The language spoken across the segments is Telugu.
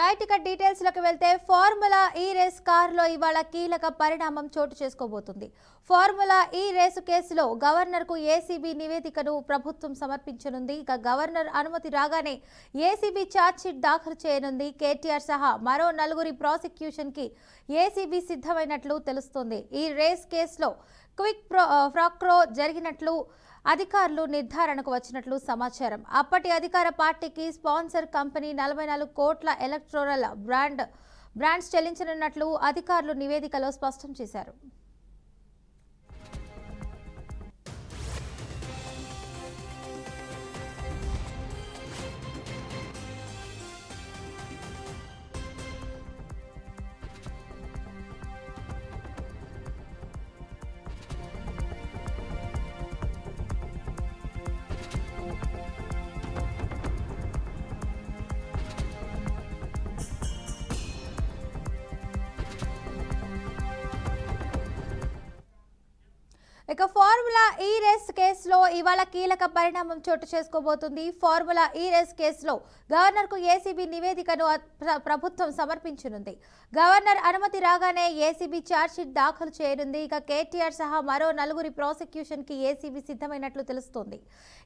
రైట్ ఇక డీటెయిల్స్ లోకి వెళ్తే ఫార్ములా ఈ రేస్ కారులో ఇవాళ కీలక పరిణామం చోటు చేసుకోబోతుంది. ఫార్ములా ఈ రేసు కేసులో గవర్నర్ కు ఏసీబీ నివేదికను ప్రభుత్వం సమర్పించనుంది. ఇక గవర్నర్ అనుమతి రాగానే ఏసీబీ ఛార్జ్షీట్ దాఖలు చేయనుంది. కేటీఆర్ సహా మరో నలుగురి ప్రాసిక్యూషన్ కి ఏసీబీ సిద్ధమైనట్లు తెలుస్తోంది. ఈ రేస్ కేసులో క్విక్ ప్రోక్రో జరిగినట్లు అధికారులు నిర్ధారణకు వచ్చినట్లు సమాచారం. అప్పటి అధికార పార్టీకి స్పాన్సర్ కంపెనీ 44 కోట్ల ఎలక్టోరల్ బ్రాండ్స్ చెల్లించనున్నట్లు అధికారులు నివేదికలో స్పష్టం చేశారు. ఇక ఫార్ములా ఈ రేస్ కేసులో ఇవాళ కీలక పరిణామం చోటు చేసుకోబోతుంది. ఫార్ములా ఈ రేస్ కేసులో గవర్నర్ కు ఏసీబీ నివేదికను ప్రభుత్వం సమర్పించనుంది. గవర్నర్ అనుమతి రాగానే ఏసీబీ ఛార్జ్షీట్ దాఖలు చేయనుంది. ఇక కేటీఆర్ సహా మరో నలుగురి ప్రాసిక్యూషన్ కి ఏసీబీ సిద్ధమైనట్లు తెలుస్తోంది.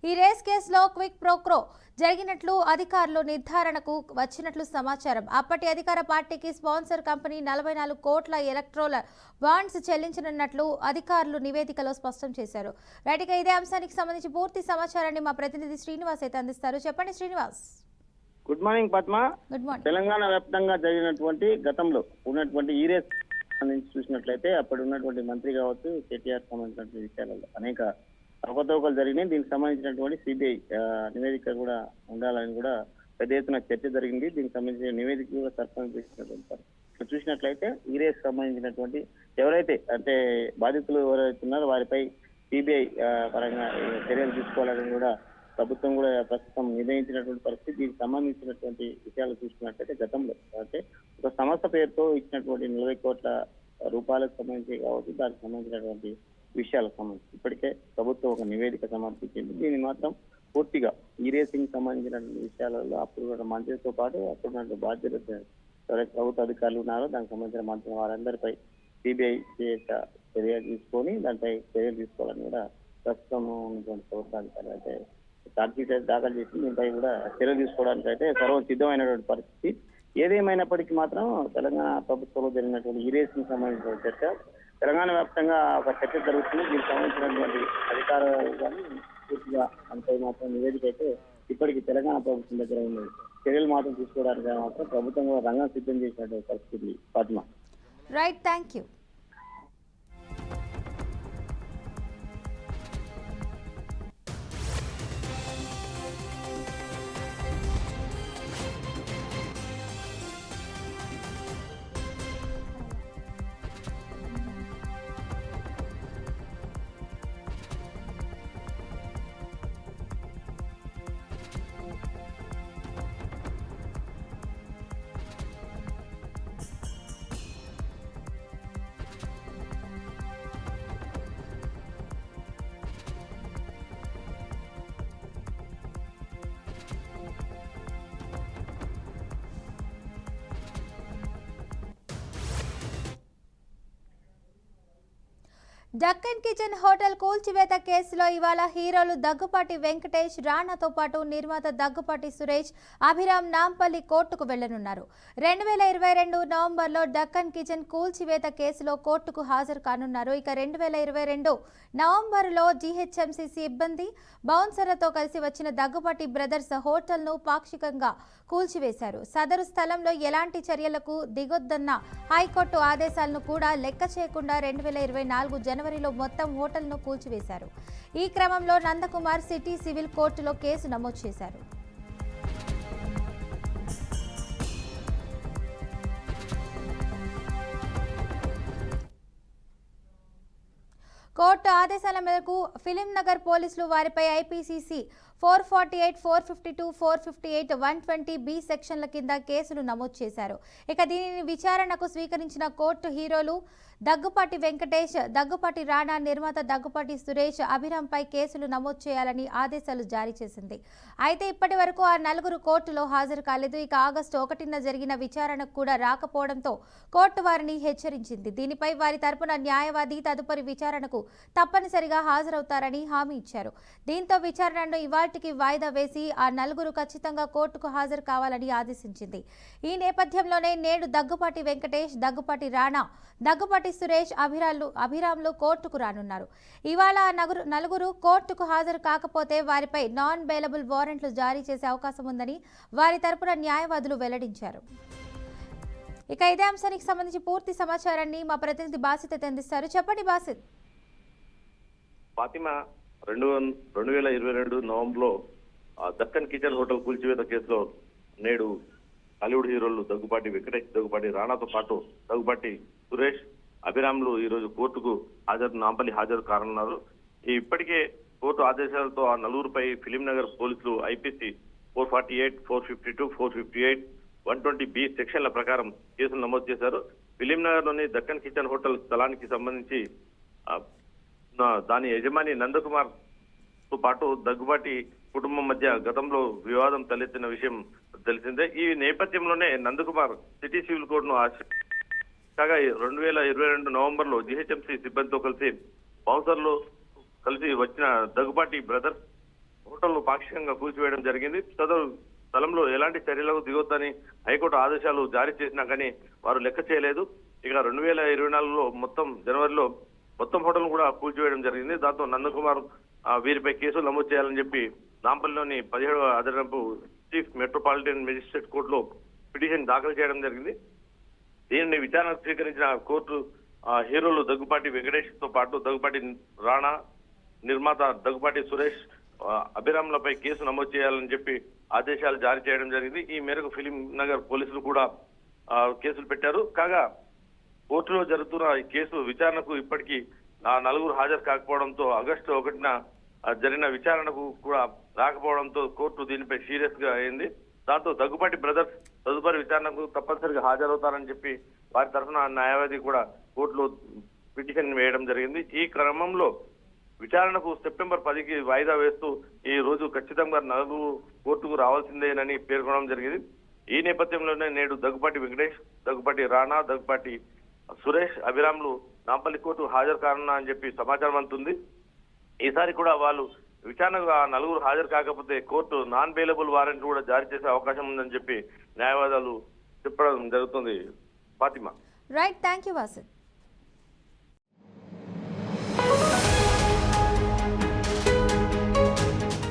ఈ రేస్ కేసులో క్విక్ ప్రోక్రో జరిగినట్లు అధికారులు నిర్ధారణకు వచ్చినట్లు సమాచారం. అప్పటి అధికార పార్టీకి స్పాన్సర్ కంపెనీ 44 కోట్ల ఎలక్టోరల్ బాండ్స్ చెల్లించనున్నట్లు అధికారులు నివేదికలో స్పష్టం చేశారు. రైట్ ఇక ఇదే అంశానికి సంబంధించి పూర్తి సమాచారాన్ని మా ప్రతినిధి శ్రీనివాస్ అయితే అందిస్తారు. చెప్పండి Srinivas. Good morning Padma. Good morning. Telangana వ్యాప్తంగా జరిగినటువంటి గతంలో ఉన్నటువంటి ఈ రేస్ చూసినట్లయితే అప్పుడు ఉన్నటువంటి మంత్రి కావచ్చు, కేటీఆర్ సంబంధించినటువంటి విషయాలలో అనేక అవకతవకలు జరిగినాయి. దీనికి సంబంధించినటువంటి సిబిఐ నివేదిక కూడా ఉండాలని కూడా పెద్ద ఎత్తున చర్చ జరిగింది. దీనికి సంబంధించిన నివేదిక కూడా సర్పంచ్ చేసినటువంటి చూసినట్లయితే ఈ రేస్ సంబంధించినటువంటి ఎవరైతే అంటే బాధితులు ఎవరైతే ఉన్నారో వారిపై సిబిఐ పరంగా చర్యలు తీసుకోవాలని కూడా ప్రభుత్వం కూడా ప్రస్తుతం నిర్ణయించినటువంటి పరిస్థితి. దీనికి సంబంధించినటువంటి విషయాలు చూసుకున్నట్లయితే గతంలో అంటే ఒక సంస్థ పేరుతో ఇచ్చినటువంటి 40 కోట్ల రూపాయలకు సంబంధించి కావచ్చు, దానికి సంబంధించినటువంటి విషయాలకు సంబంధించి ఇప్పటికే ప్రభుత్వం ఒక నివేదిక సమర్పించింది. దీన్ని మాత్రం పూర్తిగా ఈ రేసింగ్ సంబంధించినటువంటి విషయాలలో అప్పుడు మంత్రితో పాటు అప్పుడు బాధ్యత ఎవరైతే ప్రభుత్వ అధికారులు ఉన్నారో దానికి సంబంధించిన మంత్రులు వారందరిపై సిబిఐ చర్యలు తీసుకొని దానిపై చర్యలు తీసుకోవాలని కూడా ప్రస్తుతం ఉన్నటువంటి ప్రభుత్వ అధికారులు అయితే ఛార్జ్షీట్ దాఖలు చేసి దీనిపై కూడా చర్యలు తీసుకోవడానికి అయితే సర్వం సిద్ధమైనటువంటి పరిస్థితి. ఏదేమైనప్పటికీ మాత్రం తెలంగాణ ప్రభుత్వంలో జరిగినటువంటి ఈ రేసింగ్ సంబంధించిన చర్చ తెలంగాణ వ్యాప్తంగా ఒక చర్చ జరుగుతుంది. దీనికి సంబంధించినటువంటి అధికారులు కానీ పూర్తిగా అంతే మాత్రం నివేదిక అయితే ఇప్పటికీ తెలంగాణ ప్రభుత్వం దగ్గర ఉంది. చర్యలు మాత్రం తీసుకోవడానికి మాత్రం ప్రభుత్వం కూడా రంగం సిద్ధం చేసినటువంటి పరిస్థితి Padma. Right, thank you. Deccan Kitchen hotel కూల్చివేత కేసులో ఇవాళ హీరోలు దగ్గుపాటి వెంకటేష్, రాణాతో పాటు నిర్మాత దగ్గుపాటి సురేష్, అభిరామ్ నాంపల్లి కోర్టుకు వెళ్లనున్నారు. 2022 నవంబర్లో డక్కన్ కిచెన్ కూల్చివేత కేసులో కోర్టుకు హాజరు కానున్నారు. ఇక 2022 నవంబర్లో జీహెచ్ఎంసీ సిబ్బంది బౌన్సర్లతో కలిసి వచ్చిన దగ్గుపాటి బ్రదర్స్ హోటల్ను పాక్షికంగా కూల్చివేశారు. సదరు స్థలంలో ఎలాంటి చర్యలకు దిగొద్దన్న హైకోర్టు ఆదేశాలను కూడా లెక్క చేయకుండా 2024 జనవరిలో మొత్తం హోటల్ను కూల్చివేశారు. ఈ క్రమంలో నందకుమార్ సిటీ సివిల్ కోర్టులో కేసు నమోదు చేశారు. కోర్టు ఆదేశాల మేరకు ఫిలిం నగర్ పోలీసులు వారిపై ఐపీసీసీ 448, 452, 458, 120 సెక్షన్ల కింద కేసులు నమోదు చేశారు. ఇక దీనిని విచారణకు స్వీకరించిన కోర్టు హీరోలు దగ్గుపాటి వెంకటేష్, దగ్గుపాటి రాణా, నిర్మాత దగ్గుపాటి సురేష్, అభిరాంపై కేసులు నమోదు చేయాలని ఆదేశాలు జారీ చేసింది. అయితే ఇప్పటి వరకు ఆ నలుగురు కోర్టులో హాజరు కాలేదు. ఇక ఆగస్టు 1న జరిగిన విచారణకు కూడా రాకపోవడంతో కోర్టు వారిని హెచ్చరించింది. దీనిపై వారి తరపున న్యాయవాది తదుపరి విచారణకు తప్పనిసరిగా హాజరవుతారని హామీ ఇచ్చారు. దీంతో విచారణను ఇవాల్టికి వాయిదా వేసి ఆ నలుగురు ఖచ్చితంగా కోర్టుకు హాజరు కావాలని ఆదేశించింది. ఈ నేపథ్యంలోనే నేడు దగ్గుపాటి వెంకటేష్, దగ్గుపాటి రాణా, దగ్గుపాటి సురేష్, అభిరామ్లు కోర్టుకు రానున్నారు. ఇవాళ నలుగురు కోర్టుకు హాజరు కాకపోతే వారిపై నాన్ బెయిలబుల్ వారెంట్లు జారీ చేసే అవకాశం ఉందని వారి తరపున న్యాయవాదులు వెల్లడించారు. ఇక ఇదే అంశానికి సంబంధించి పూర్తి సమాచారాన్ని మా ప్రతినిధి బాసిత్ అందిస్తారు. చెప్పండి బాసిత్. ఫాతిమా 2022 నవంబర్లో దక్కన్ కిచెన్ హోటల్ కూల్చివేత కేసులో నేడు హాలీవుడ్ హీరోలు దగ్గుపాటి వెంకటేష్, దగ్గుపాటి రాణాతో పాటు దగ్గుపాటి సురేష్, అభిరామ్లు ఈ రోజు కోర్టుకు నాంపల్లి హాజరు కానున్నారు. ఇప్పటికే కోర్టు ఆదేశాలతో ఆ నలుగురుపై ఫిలిం నగర్ పోలీసులు ఐపీసీ 448, 452, 458, 120B సెక్షన్ల ప్రకారం కేసులు నమోదు చేశారు. ఫిలిం నగర్ లోని దక్కన్ కిచెన్ హోటల్ స్థలానికి సంబంధించి దాని యజమాని నందకుమార్ తో పాటు దగ్గుబాటి కుటుంబం మధ్య గతంలో వివాదం తలెత్తిన విషయం తెలిసిందే. ఈ నేపథ్యంలోనే నందకుమార్ సిటీ సివిల్ కోర్టును కాగా 2022 నవంబర్లో జీహెచ్ఎంసీ సిబ్బందితో కలిసి బౌన్సర్లు కలిసి వచ్చిన దగ్గుబాటి బ్రదర్స్ హోటల్ పాక్షికంగా కూల్చివేయడం జరిగింది. సదరు స్థలంలో ఎలాంటి చర్యలకు దిగొద్దని హైకోర్టు ఆదేశాలు జారీ చేసినా కానీ వారు లెక్క చేయలేదు. ఇక 2024లో జనవరిలో మొత్తం హోటల్ కూడా కూల్చివేయడం జరిగింది. దాంతో నందకుమార్ వీరిపై కేసులు నమోదు చేయాలని చెప్పి నాంపల్లిలోని 17వ అదనపు చీఫ్ మెట్రోపాలిటన్ మెజిస్ట్రేట్ కోర్టులో పిటిషన్ దాఖలు చేయడం జరిగింది. దీనిని విచారణకు స్వీకరించిన కోర్టు హీరోలు దగ్గుపాటి వెంకటేష్ తో పాటు దగ్గుపాటి రాణా, నిర్మాత దగ్గుపాటి సురేష్, అభిరామ్లపై కేసు నమోదు చేయాలని చెప్పి ఆదేశాలు జారీ చేయడం జరిగింది. ఈ మేరకు ఫిలిం నగర్ పోలీసులు కూడా కేసులు పెట్టారు. కాగా కోర్టులో జరుగుతున్న ఈ కేసు విచారణకు ఇప్పటికీ నలుగురు హాజరు కాకపోవడంతో ఆగస్టు 1న జరిగిన విచారణకు కూడా రాకపోవడంతో కోర్టు దీనిపై సీరియస్ గా అయింది. దాంతో దగ్గుపాటి బ్రదర్స్ తదుపరి విచారణకు తప్పనిసరిగా హాజరవుతారని చెప్పి వారి తరఫున న్యాయవాది కూడా కోర్టులో పిటిషన్ వేయడం జరిగింది. ఈ క్రమంలో విచారణకు సెప్టెంబర్ 10కి వాయిదా వేస్తూ ఈ రోజు ఖచ్చితంగా నలుగురు కోర్టుకు రావాల్సిందేనని పేర్కొనడం జరిగింది. ఈ నేపథ్యంలోనే నేడు దగ్గుపాటి వెంకటేష్, దగ్గుపాటి రాణా, దగ్గుపాటి సురేష్, అభిరామ్లు నాంపల్లి కోర్టు హాజరు కానున్నా అని చెప్పి సమాచారం అందుతుంది. ఈసారి కూడా వాళ్ళు విచారణకు నలుగురు హాజరు కాకపోతే కోర్టు నాన్ బెయిలబుల్ వారెంట్ కూడా జారీ చేసే అవకాశం ఉందని చెప్పి న్యాయవాదులు చెప్పడం జరుగుతుంది. Fatima. Right, thank you Basit.